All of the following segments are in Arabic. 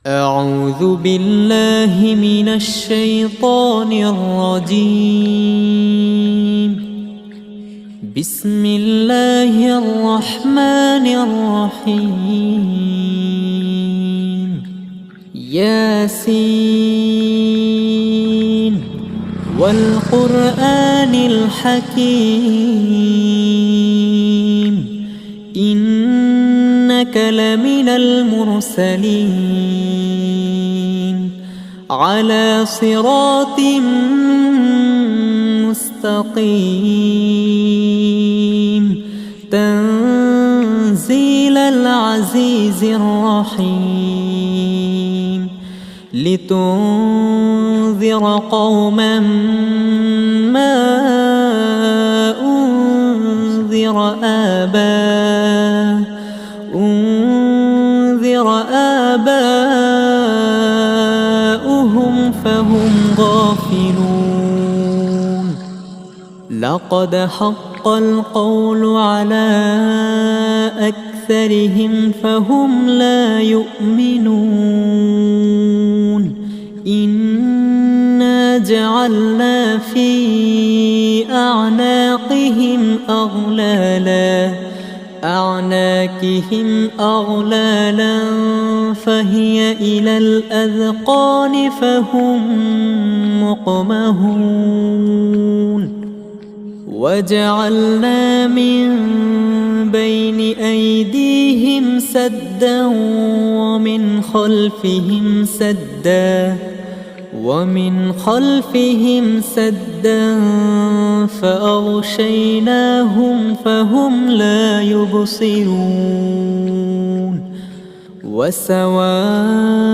أعوذ بالله من الشيطان الرجيم. بسم الله الرحمن الرحيم. ياسين والقرآن الحكيم إنك لمن المرسلين على صراط مستقيم تنزيل العزيز الرحيم لتنذر قوما ما أنذر آباؤهم فهم غافلون. لقد حق القول على أكثرهم فهم لا يؤمنون. إنا جعلنا في أعناقهم أغلالا فهي إلى الأذقان فهم مقمحون. وجعلنا من بين أيديهم سدا ومن خلفهم سدا فأغشيناهم فهم لا يبصرون. وسواء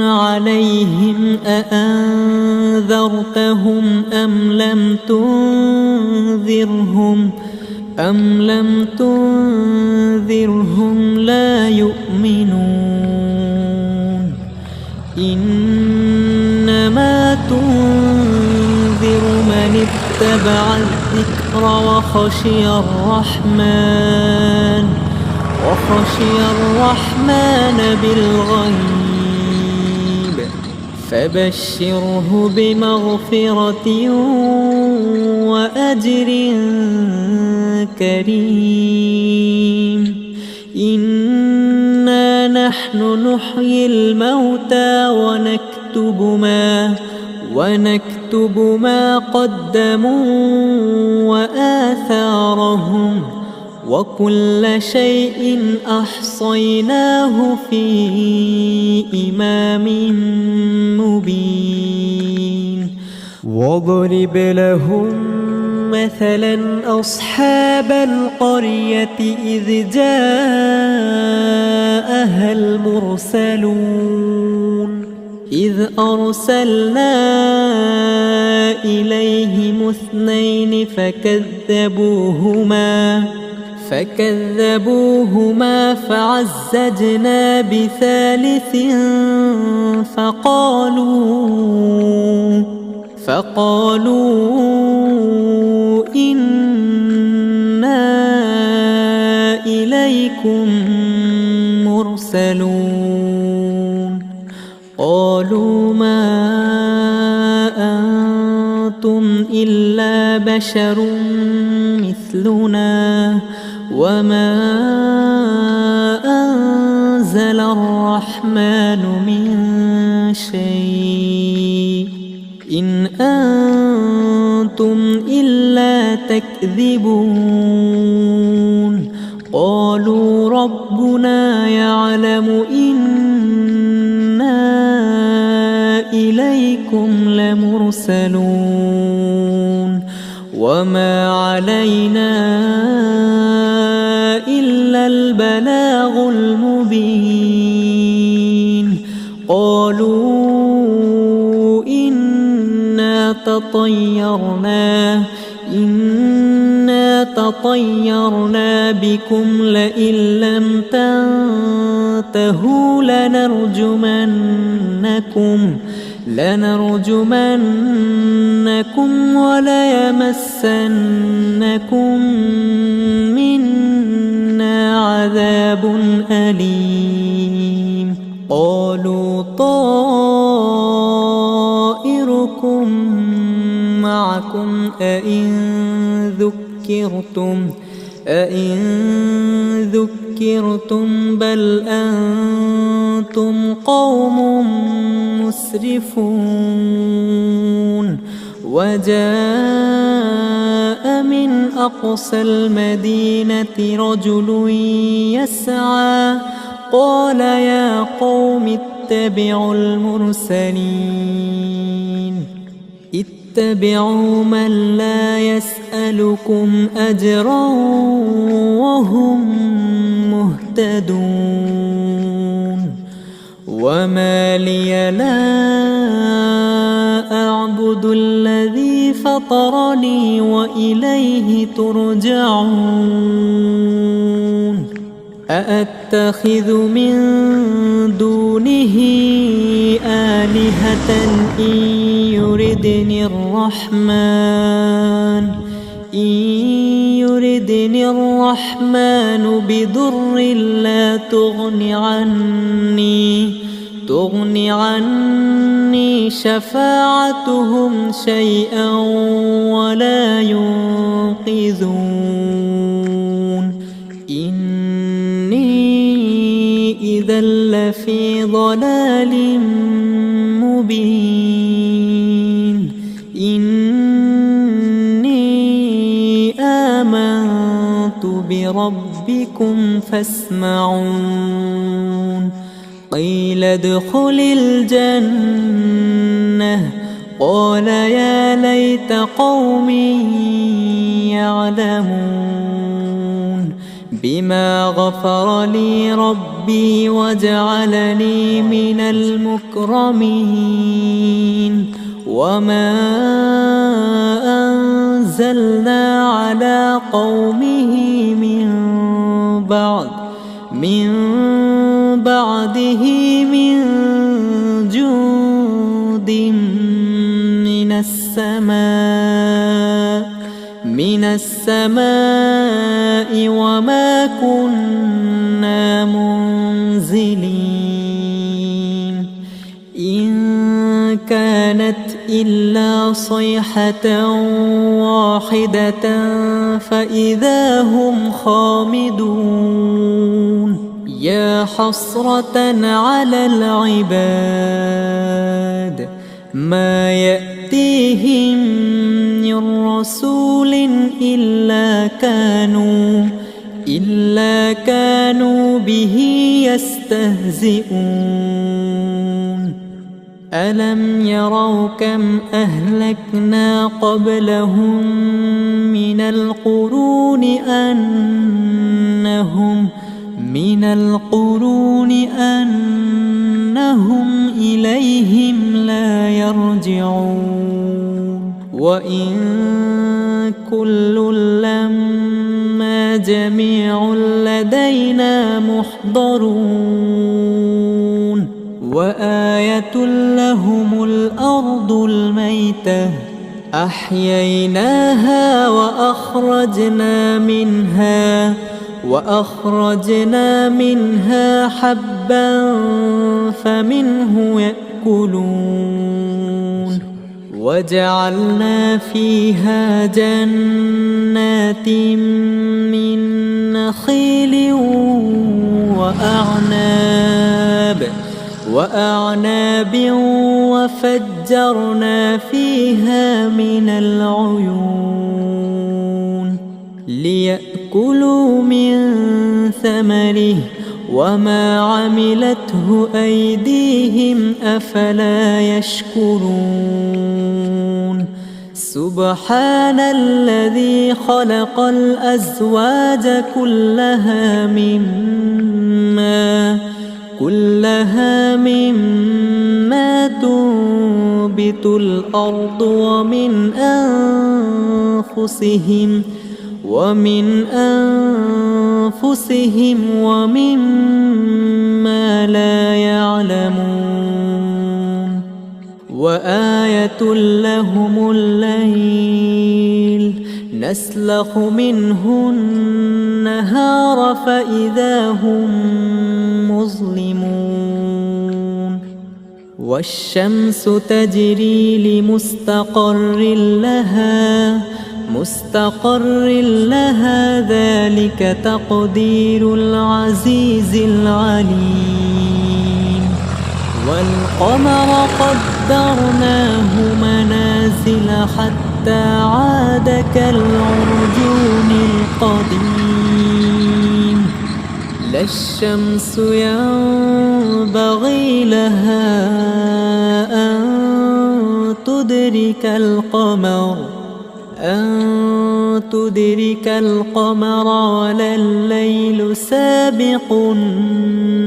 عليهم أأنذرتهم أم لم تنذرهم لا يؤمنون. إنما تنذر من اتبع الذكر وخشي الرحمن بالغيب فبشره بمغفرة وأجر كريم. إنا نحن نحيي الموتى ونكتب ما قدموا وآثارهم وكل شيء أحصيناه في إمام مبين. واضرب لهم مثلا أصحاب القرية إذ جاءها المرسلون إذ أرسلنا إليهم 2 فكذبوهما فعززنا بثالث فقالوا إنا إليكم مرسلون. قالوا ما أنتم إلا بشر مثلنا وما أنزل الرحمن من شيء إن أنتم إلا تكذبون. قالوا ربنا يعلم إنا إليكم لمرسلون وما علينا إلا البلاغ المبين. قالوا إنا تطيرنا بكم لئن لم تنتهوا لنرجمنكم وليمسنكم منا عذاب أليم. قالوا طائركم معكم أئن ذكرتم بل أنتم قوم مسرفون وجاء من أقصى المدينة رجل يسعى قال يا قوم اتبعوا المرسلين اتبعوا من لا يسألكم أجرا وهم مهتدون وما لي لا أعبد الذي فطرني وإليه ترجعون أأتخذ من دونه آلهة إن يردني الرحمن بضر لا تغن عني شفاعتهم شيئا ولا ينقذون إني إذا لفي ضلال مبين إني آمنت بربكم فاسمعون قيل ادخل الجنة قال يا ليت قومي يعلمون بما غفر لي ربي وجعلني من المكرمين وما أنزلنا على قومه من بعده من جند من السماء وما كنا منزلين إن كانت إلا صيحة واحدة فإذا هم خامدون يا حسرة على العباد ما يأتيهم من رسول إلا كانوا به يستهزئون ألم يروا كم أهلكنا قبلهم من القرون أنهم إليهم لا يرجعون وإن كل لما جميع لدينا محضرون وآية لهم الأرض الميتة أحييناها وأخرجنا منها حبا فمنه يأكلون وجعلنا فيها جنات من نخيل وأعناب وفجرنا فيها من العيون ليأكلوا من ثمره وما عملته أيديهم أفلا يشكرون سبحان الذي خلق الأزواج كلها مما تنبت الأرض ومن أنفسهم ومما لا يعلمون وآية لهم الليل نسلخ منه النهار فإذا هم مظلمون والشمس تجري لمستقر لها ذلك تقدير العزيز العليم. والقمر قدرناه منازل حتى عاد كالعرجون القديم. لا الشمس ينبغي لها أن تدرك القمر ولا الليل سابق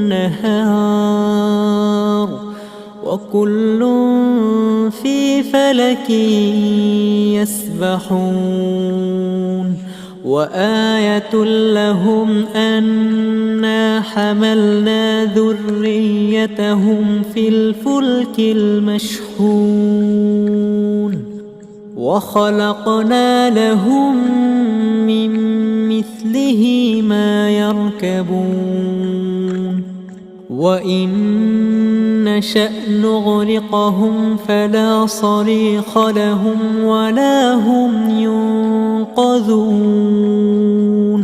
النهار وكل في فلك يسبحون. وآية لهم أنا حملنا ذريتهم في الفلك المشحون وخلقنا لهم من مثله ما يركبون. وإن نشأ نغرقهم فلا صريخ لهم ولا هم ينقذون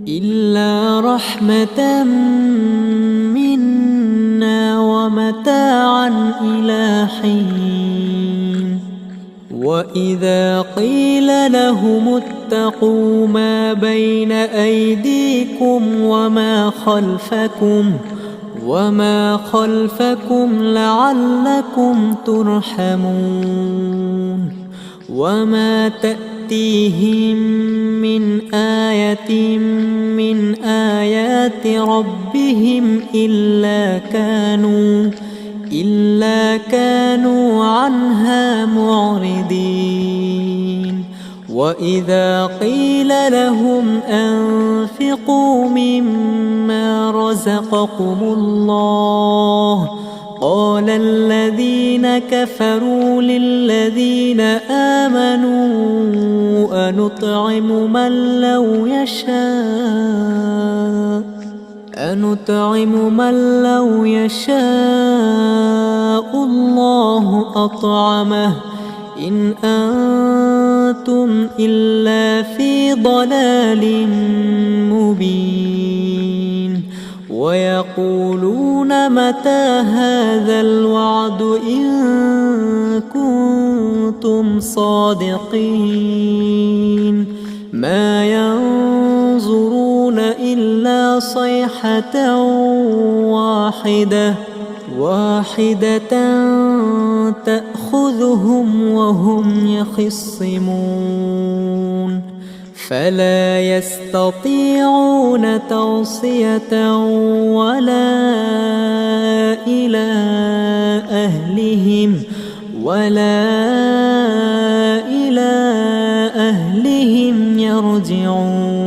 إلا رحمة منا ومتاعا إلى حين. وإذا قيل لهم اتقوا ما بين أيديكم وما خلفكم لعلكم ترحمون. وما تأتيهم من آية من آيات ربهم إلا كانوا عنها معرضين. وإذا قيل لهم أنفقوا مما رزقكم الله قال الذين كفروا للذين آمنوا أنطعم من لو يشاء الله أطعمه إن أنتم إلا في ضلال مبين. ويقولون متى هذا الوعد إن كنتم صادقين ما ينظرون إلا صيحة واحدة تأخذهم وهم يخصمون فلا يستطيعون توصية ولا إلى أهلهم يرجعون.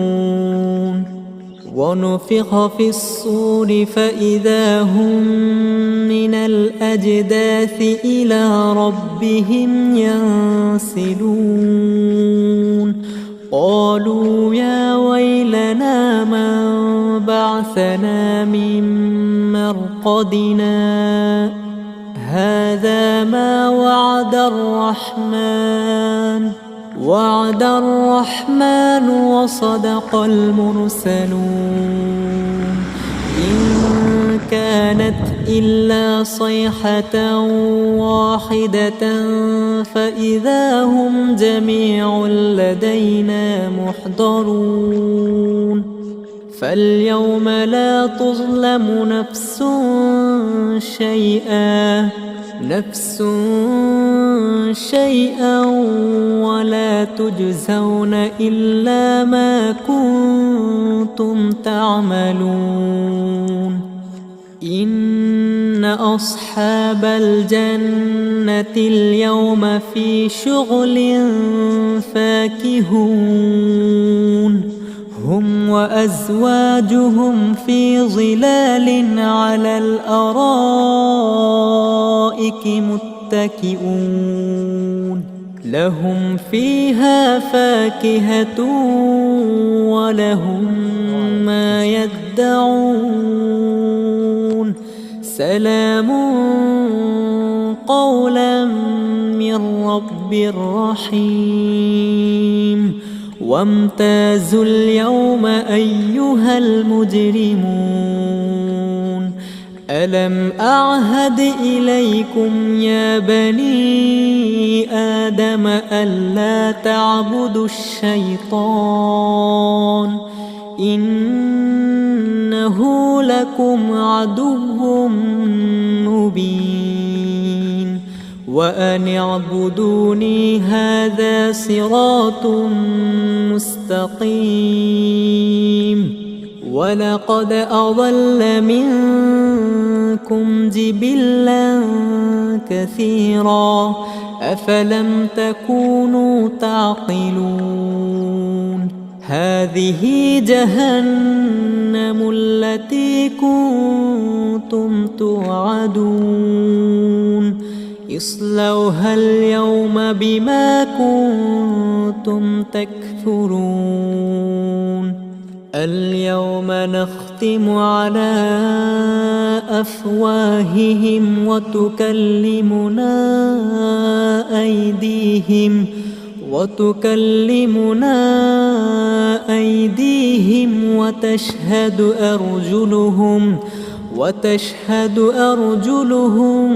ونفخ في الصور فإذا هم من الأجداث إلى ربهم ينسلون قالوا يا ويلنا من بعثنا من مرقدنا هذا ما وعد الرحمن وصدق المرسلون إن كانت إلا صيحة واحدة فإذا هم جميع لدينا محضرون فاليوم لا تظلم نفس شيئا ولا تجزون إلا ما كنتم تعملون إن أصحاب الجنة اليوم في شغل فاكهون هم وأزواجهم في ظلال على الأرائك متكئون لهم فيها فاكهة ولهم ما يدعون سلام قولا من رب رحيم وامتازوا اليوم أيها المجرمون ألم أعهد إليكم يا بني آدم ألا تعبدوا الشيطان إنه لكم عدو مبين وأن اعبدوني هذا صراط مستقيم ولقد أضل منكم جبلا كثيرا أفلم تكونوا تعقلون هذه جهنم التي كنتم توعدون اصلوها اليوم بما كنتم تكفرون اليوم نختم على أفواههم وتكلمنا أيديهم وتشهد أرجلهم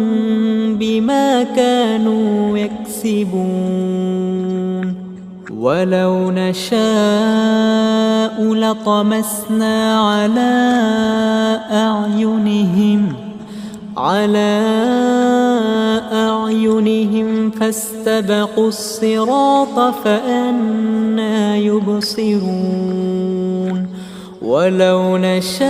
بما كانوا يكسبون ولو نشاء لطمسنا على أعينهم فاستبقوا الصراط فأنى يبصرون ولو نشاء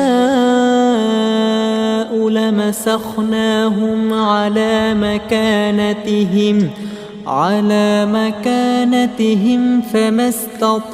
لمسخناهم على مكانتهم فما استطاعوا